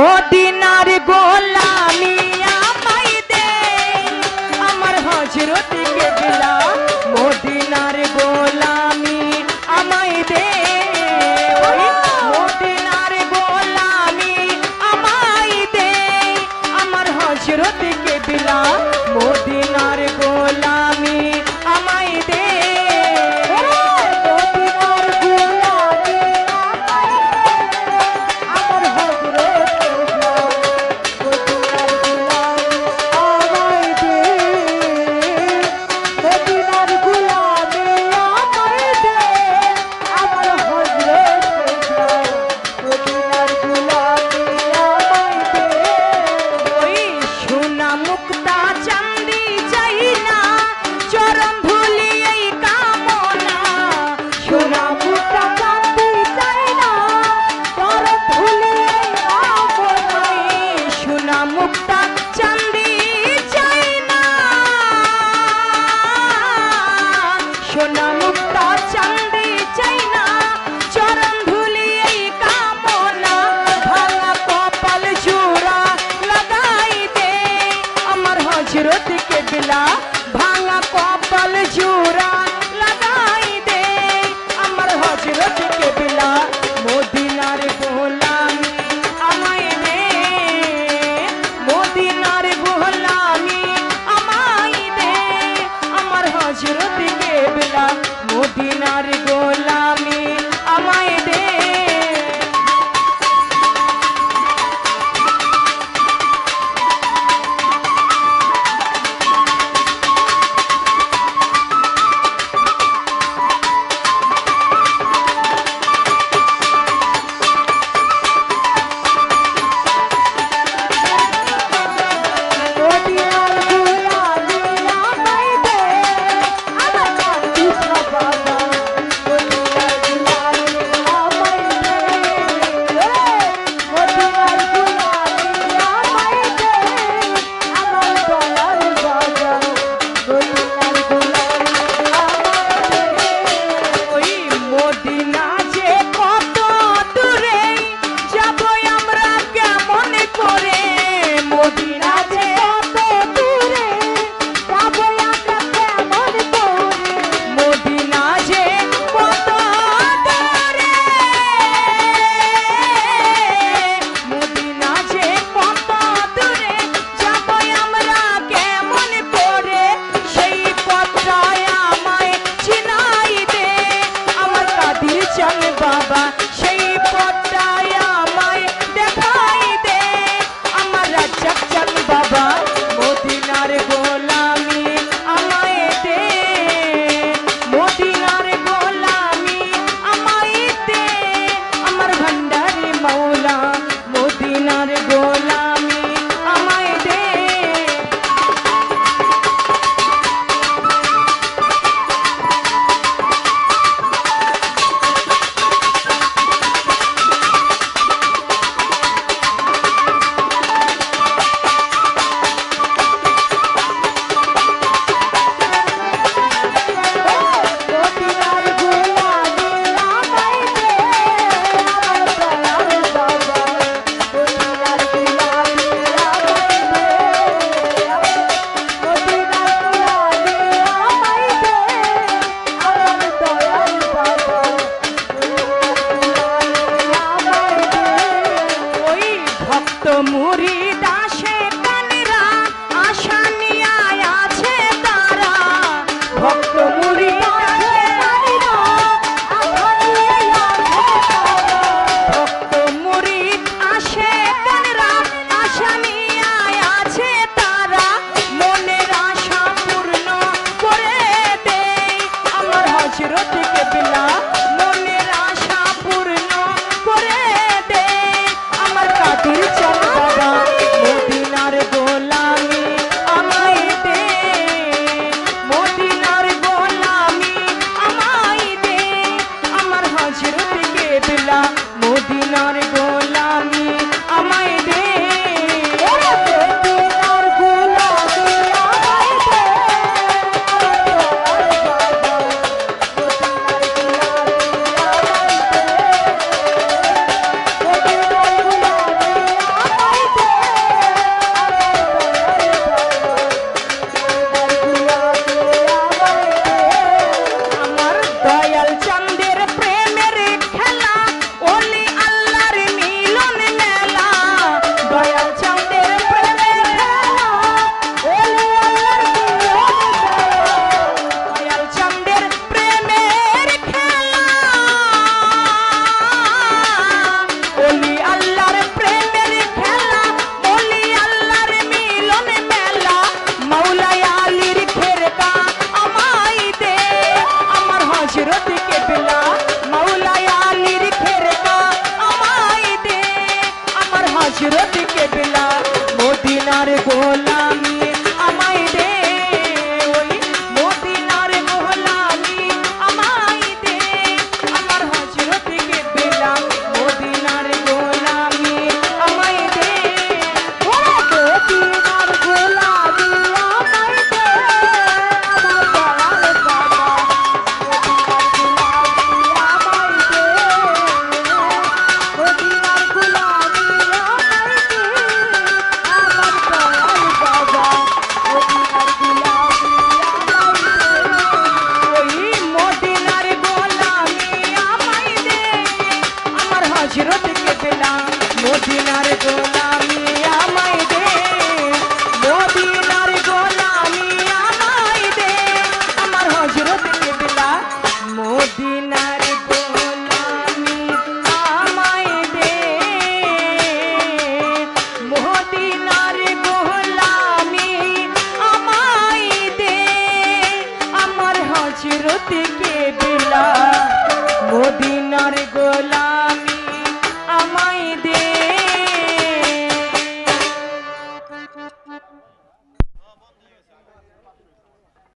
মদিনার গোলামি আমায় দে আমার হযরত কেবলা মদিনার গোলামি আমায় দে মদিনার গোলামি আমায় দে আমার হযরত কেবলা মদিনার গোলামি আমায় দে ভাঙা কপাল জোড়া লাগাই দে আমার হযরত কেবলা মদিনার গোলামি আমায় দে মদিনার গোলামি আমায় দে আমার হযরত কেবলা মদিনার গোলামি আমায় দে हजरत के बिला मौला आलीर खेरका আমায় দে আমার हजरत के बिला মদিনার গোলামি আমায় দে ওই মদিনার গোলামি আমায় দে আমার हजरत के बिला মদিনার গোলামি আমায় দে ও মদিনার গোলামি আমায় দে আমার দয়াল বাবা हजरत के बिला मोदीनार गोलामी আমায় দে मोदीनार गोलामी আমায় দে আমার हजरत के बिला मोदीनार गोलामी আমায় दे मोदीनार गोलामी আমায় दे আমার हजरत के बिला मोदीनार गोलामी